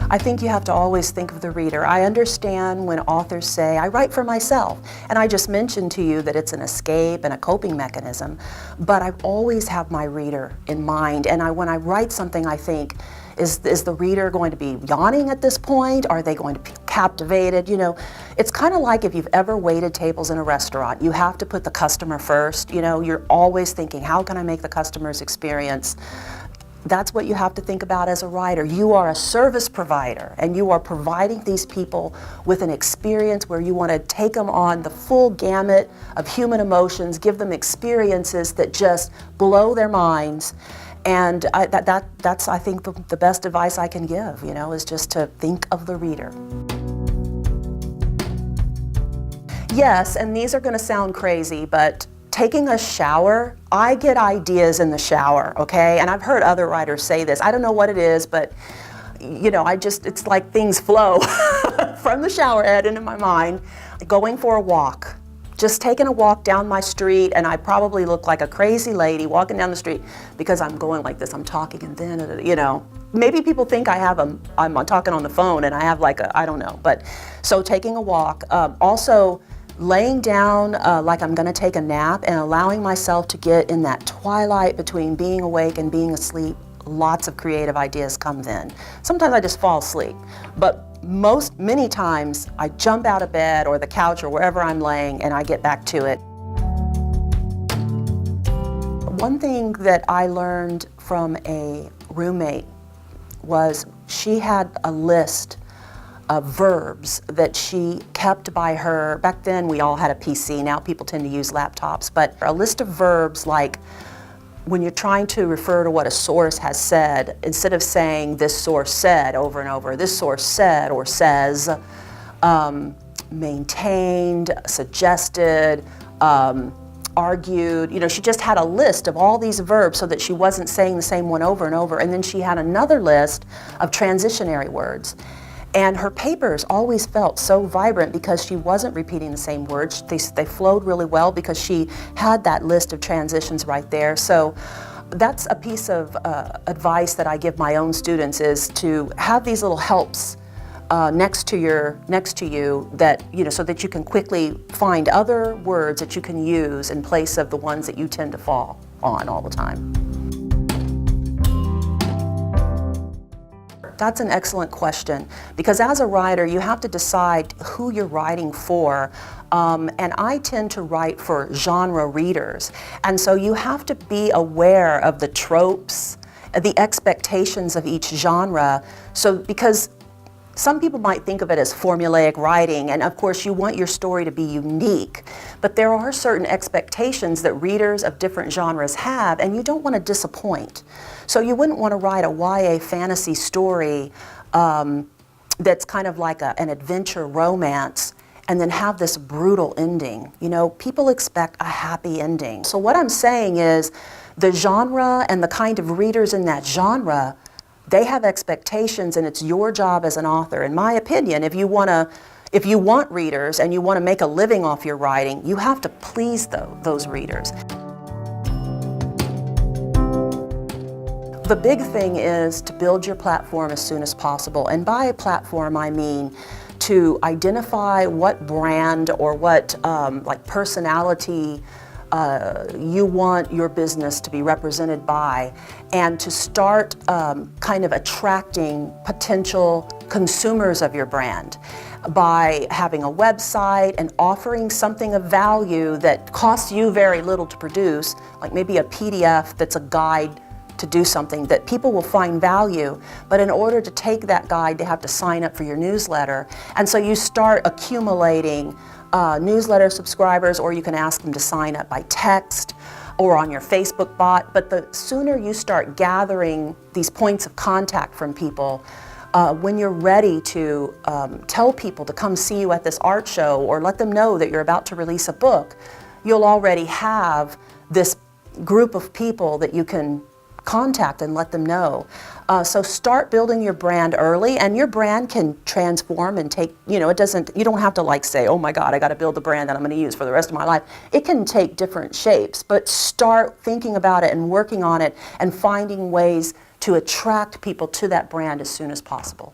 I think you have to always think of the reader. I understand when authors say, I write for myself, and I just mentioned to you that it's an escape and a coping mechanism, but I always have my reader in mind, and when I write something, I think, is the reader going to be yawning at this point? Are they going to be captivated? You know, it's kind of like if you've ever waited tables in a restaurant. You have to put the customer first. You know, you're always thinking, how can I make the customer's experience? That's what you have to think about as a writer. You are a service provider, and you are providing these people with an experience where you want to take them on the full gamut of human emotions, give them experiences that just blow their minds. And that's, I think, the best advice I can give, you know, is just to think of the reader. Yes, and these are going to sound crazy, but taking a shower, I get ideas in the shower, okay? And I've heard other writers say this. I don't know what it is, but, you know, it's like things flow from the shower head into my mind. Going for a walk. Just taking a walk down my street, and I probably look like a crazy lady walking down the street because I'm going like this, I'm talking, and then, you know, maybe people think I'm talking on the phone and I have like I don't know, but so taking a walk. Also laying down like I'm gonna take a nap and allowing myself to get in that twilight between being awake and being asleep. Lots of creative ideas come then. Sometimes I just fall asleep, but many times I jump out of bed or the couch or wherever I'm laying and I get back to it. One thing that I learned from a roommate was she had a list of verbs that she kept by her. Back then we all had a PC, now people tend to use laptops, but a list of verbs like when you're trying to refer to what a source has said, instead of saying this source said over and over, this source said or says, maintained, suggested, argued, you know, she just had a list of all these verbs so that she wasn't saying the same one over and over, and then she had another list of transitionary words. And her papers always felt so vibrant because she wasn't repeating the same words. They flowed really well because she had that list of transitions right there. So that's a piece of advice that I give my own students, is to have these little helps next to you that, you know, so that you can quickly find other words that you can use in place of the ones that you tend to fall on all the time. That's an excellent question, because as a writer you have to decide who you're writing for, and I tend to write for genre readers, and so you have to be aware of the tropes, the expectations of each genre, because some people might think of it as formulaic writing, and of course you want your story to be unique, but there are certain expectations that readers of different genres have, and you don't want to disappoint. So you wouldn't want to write a YA fantasy story that's kind of like an adventure romance and then have this brutal ending. You know, people expect a happy ending. So what I'm saying is the genre and the kind of readers in that genre, they have expectations, and it's your job as an author, in my opinion, if you want readers and you want to make a living off your writing, you have to please those readers. The big thing is to build your platform as soon as possible, and by a platform I mean to identify what brand or what like personality you want your business to be represented by, and to start kind of attracting potential consumers of your brand by having a website and offering something of value that costs you very little to produce, like maybe a PDF that's a guide to do something that people will find value, but in order to take that guide they have to sign up for your newsletter, and so you start accumulating newsletter subscribers, or you can ask them to sign up by text or on your Facebook bot. But the sooner you start gathering these points of contact from people, when you're ready to tell people to come see you at this art show or let them know that you're about to release a book, you'll already have this group of people that you can contact and let them know. So start building your brand early, and your brand can transform and take, you know, you don't have to like say, oh my God, I got to build the brand that I'm going to use for the rest of my life. It can take different shapes, but start thinking about it and working on it and finding ways to attract people to that brand as soon as possible.